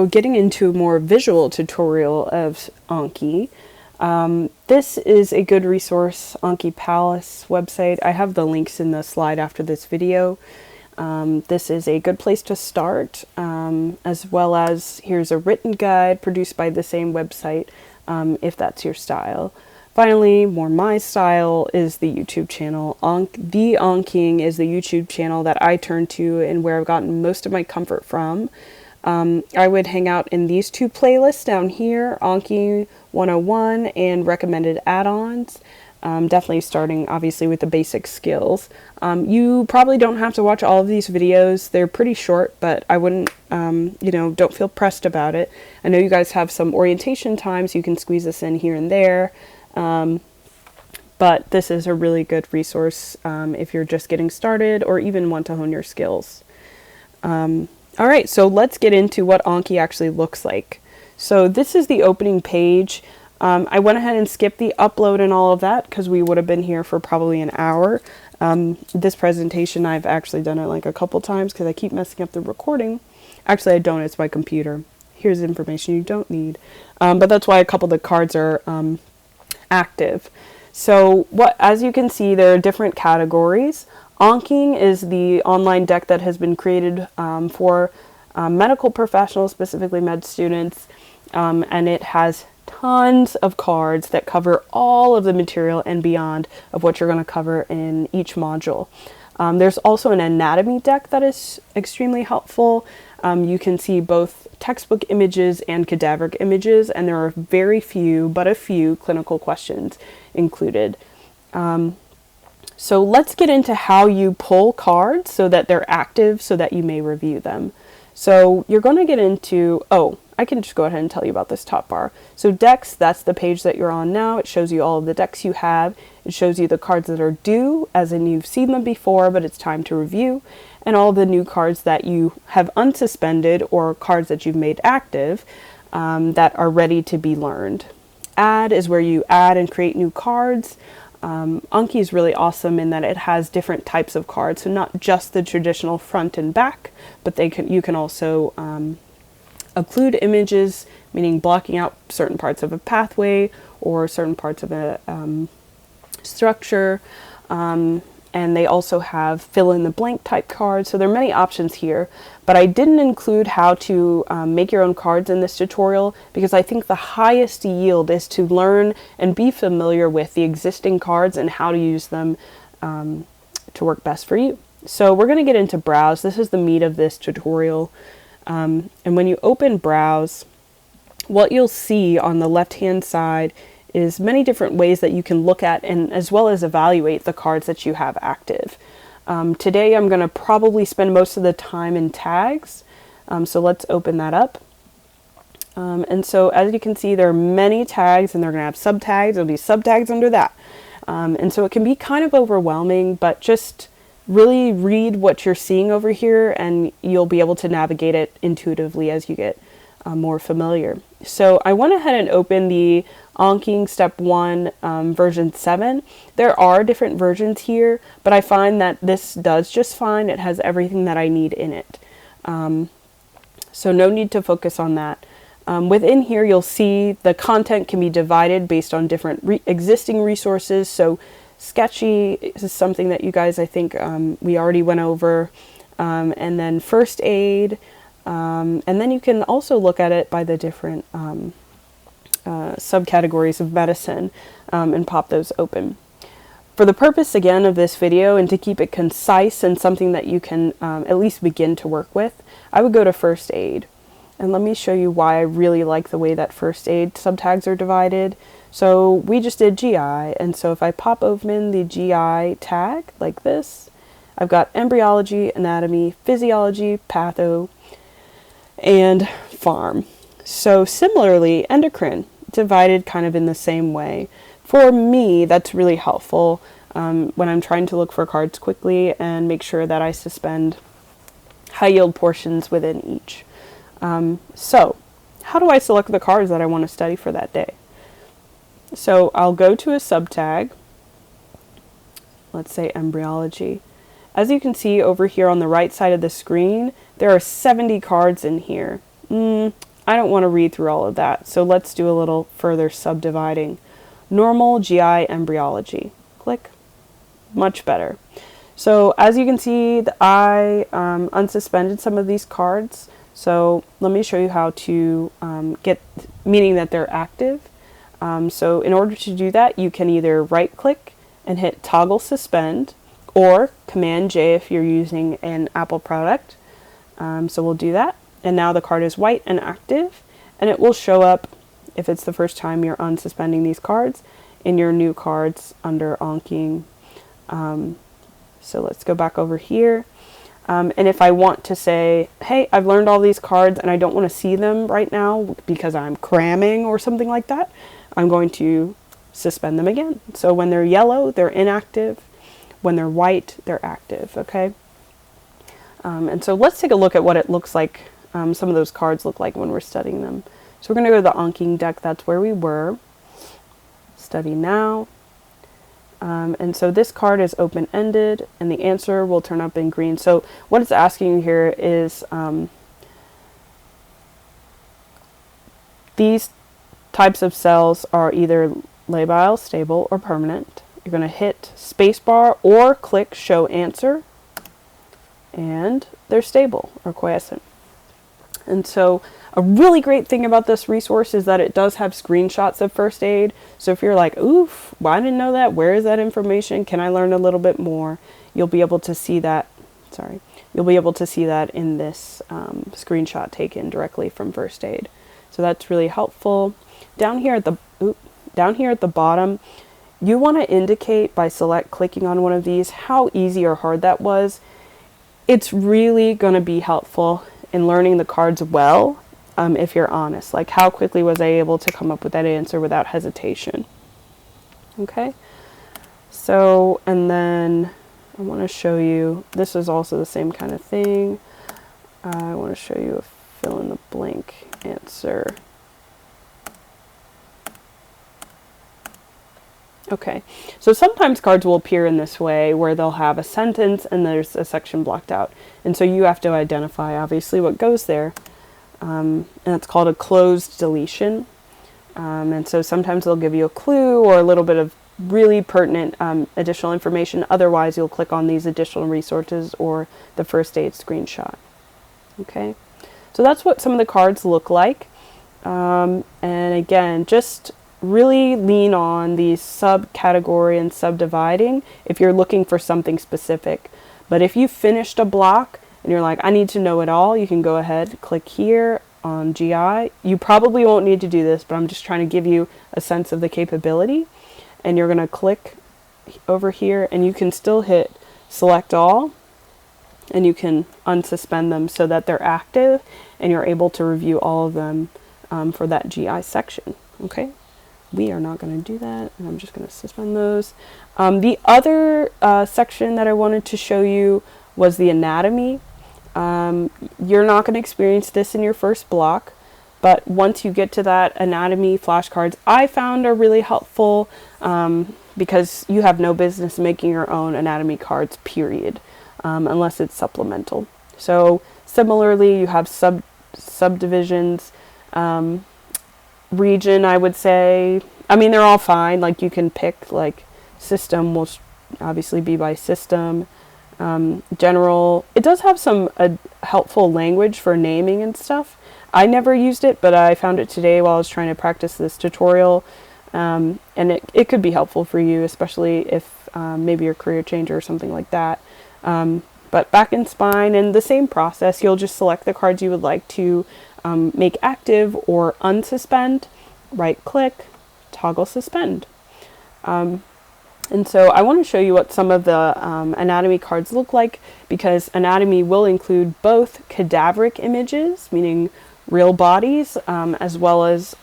Getting into a more visual tutorial of Anki, this is a good resource, Anki Palace website. I have the links in the slide after this video. This is a good place to start, as well as here's a written guide produced by the same website, if that's your style. Finally, more my style is the YouTube channel. The Anking is the YouTube channel that I turn to and where I've gotten most of my comfort from. I would hang out in these two playlists down here, Anki 101 and recommended add-ons. Definitely starting obviously with the basic skills. You probably don't have to watch all of these videos. They're pretty short, but I wouldn't, don't feel pressed about it. I know you guys have some orientation times. You can squeeze this in here and there. But this is a really good resource if you're just getting started or even want to hone your skills. All right, so let's get into what Anki actually looks like. So this is the opening page. I went ahead and skipped the upload and all of that because we would have been here for probably an hour. This presentation, I've actually done it like a couple times because I keep messing up the recording. Actually, I don't. It's my computer. Here's information you don't need. But that's why a couple of the cards are active. So as you can see, there are different categories. Anking is the online deck that has been created for medical professionals, specifically med students, and it has tons of cards that cover all of the material and beyond of what you're going to cover in each module. There's also an anatomy deck that is extremely helpful. You can see both textbook images and cadaveric images, and there are very few, but a few clinical questions included. So let's get into how you pull cards so that they're active so that you may review them. So you're going to get into, I can just go ahead and tell you about this top bar. So decks, that's the page that you're on now. It shows you all of the decks you have. It shows you the cards that are due, as in you've seen them before, but it's time to review, and all the new cards that you have unsuspended or cards that you've made active that are ready to be learned. Add is where you add and create new cards. Anki is really awesome in that it has different types of cards, so not just the traditional front and back, but you can also occlude images, meaning blocking out certain parts of a pathway or certain parts of a structure. And they also have fill in the blank type cards. So there are many options here, but I didn't include how to make your own cards in this tutorial because I think the highest yield is to learn and be familiar with the existing cards and how to use them to work best for you. So we're going to get into browse. This is the meat of this tutorial. And when you open browse, what you'll see on the left hand side is many different ways that you can look at and as well as evaluate the cards that you have active. Today I'm going to probably spend most of the time in tags, so let's open that up. And so as you can see, there are many tags and they're going to have subtags. There'll be subtags under that. And so it can be kind of overwhelming, but just really read what you're seeing over here and you'll be able to navigate it intuitively as you get more familiar. So I went ahead and opened the Anki Step 1 version 7. There are different versions here, but I find that this does just fine. It has everything that I need in it. So no need to focus on that. Within here, you'll see the content can be divided based on different existing resources. So Sketchy is something that you guys, I think, we already went over. And then First Aid. And then you can also look at it by the different subcategories of medicine and pop those open. For the purpose, again, of this video and to keep it concise and something that you can at least begin to work with, I would go to First Aid. And let me show you why I really like the way that First Aid subtags are divided. So we just did GI, and so if I pop open the GI tag like this, I've got embryology, anatomy, physiology, patho, and pharm. So similarly, endocrine, divided kind of in the same way. For me, that's really helpful when I'm trying to look for cards quickly and make sure that I suspend high yield portions within each. So how do I select the cards that I want to study for that day? So I'll go to a subtag, let's say embryology. As you can see over here on the right side of the screen, there are 70 cards in here. I don't want to read through all of that, so let's do a little further subdividing. Normal, GI, embryology. Click. Much better. So as you can see, I unsuspended some of these cards. So let me show you how to meaning that they're active. So in order to do that, you can either right click and hit toggle suspend, or Command J if you're using an Apple product. So we'll do that. And now the card is white and active, and it will show up, if it's the first time you're unsuspending these cards, in your new cards under Anki. So let's go back over here. And if I want to say, hey, I've learned all these cards and I don't want to see them right now because I'm cramming or something like that, I'm going to suspend them again. So when they're yellow, they're inactive. When they're white, they're active, okay? And so let's take a look at what it looks like, some of those cards look like when we're studying them. So we're going to go to the Anki deck. That's where we were. Study now. And so this card is open-ended, and the answer will turn up in green. So what it's asking you here is these types of cells are either labile, stable, or permanent. You're going to hit spacebar or click show answer, and they're stable or quiescent. And so a really great thing about this resource is that it does have screenshots of first aid. So if you're like, oof, well, I didn't know that. Where is that information? Can I learn a little bit more? You'll be able to see that. You'll be able to see that in this screenshot taken directly from first aid. So that's really helpful. Down here at the bottom, you want to indicate by clicking on one of these how easy or hard that was. It's really going to be helpful in learning the cards well, if you're honest. Like, how quickly was I able to come up with that answer without hesitation? Okay, so, and then I want to show you, this is also the same kind of thing. I want to show you a fill in the blank answer. Okay, so sometimes cards will appear in this way where they'll have a sentence and there's a section blocked out. And so you have to identify, obviously, what goes there. And it's called a closed deletion. And so sometimes they'll give you a clue or a little bit of really pertinent additional information. Otherwise, you'll click on these additional resources or the first aid screenshot. Okay, so that's what some of the cards look like. And again, just really lean on these subcategory and subdividing if you're looking for something specific. But if you finished a block and you're like, I need to know it all, you can go ahead, click here on GI. You probably won't need to do this, but I'm just trying to give you a sense of the capability. And you're going to click over here, and you can still hit select all, and you can unsuspend them so that they're active and you're able to review all of them for that GI section. Okay, we are not going to do that, and I'm just going to suspend those. The other section that I wanted to show you was the anatomy. You're not going to experience this in your first block, but once you get to that anatomy, flashcards I found are really helpful because you have no business making your own anatomy cards, period, unless it's supplemental. So similarly, you have subdivisions, region, I would say. I mean, they're all fine. Like, you can pick, like, system will obviously be by system. General, it does have some helpful language for naming and stuff. I never used it, but I found it today while I was trying to practice this tutorial. And it could be helpful for you, especially if maybe you're a career changer or something like that. But back in spine, and the same process, you'll just select the cards you would like to make active or unsuspend, right click, toggle suspend. And so I want to show you what some of the anatomy cards look like, because anatomy will include both cadaveric images, meaning real bodies, as well as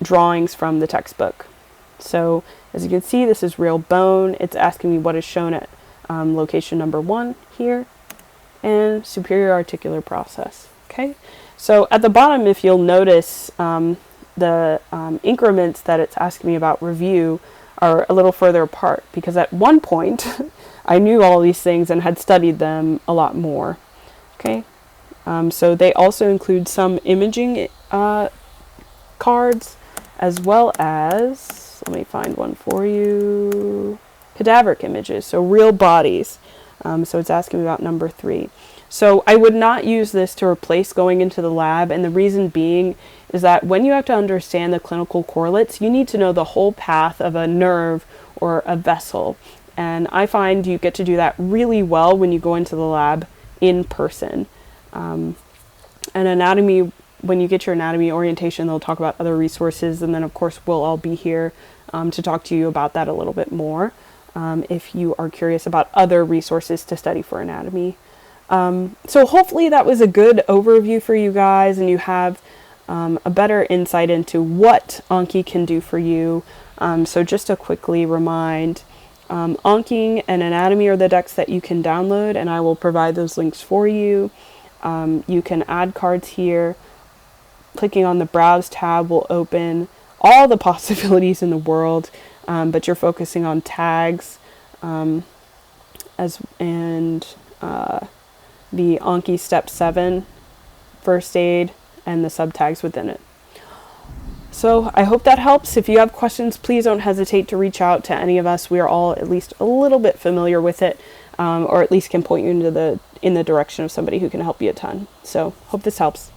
drawings from the textbook. So as you can see, this is real bone. It's asking me what is shown at location number 1 here, and superior articular process. Okay, so at the bottom, if you'll notice, the increments that it's asking me about review are a little further apart, because at one point I knew all these things and had studied them a lot more. Okay, So they also include some imaging cards, as well as, let me find one for you, cadaveric images, so real bodies. So it's asking about number 3. So I would not use this to replace going into the lab, and the reason being is that when you have to understand the clinical correlates, you need to know the whole path of a nerve or a vessel. And I find you get to do that really well when you go into the lab in person. And anatomy, when you get your anatomy orientation, they'll talk about other resources, and then of course we'll all be here to talk to you about that a little bit more if you are curious about other resources to study for anatomy. So hopefully that was a good overview for you guys, and you have a better insight into what Anki can do for you. So just to quickly remind, Anki and Anatomy are the decks that you can download, and I will provide those links for you. You can add cards here. Clicking on the Browse tab will open all the possibilities in the world, but you're focusing on tags the Anki Step 7, First Aid, and the subtags within it. So I hope that helps. If you have questions, please don't hesitate to reach out to any of us. We are all at least a little bit familiar with it, or at least can point you in the direction of somebody who can help you a ton. So hope this helps.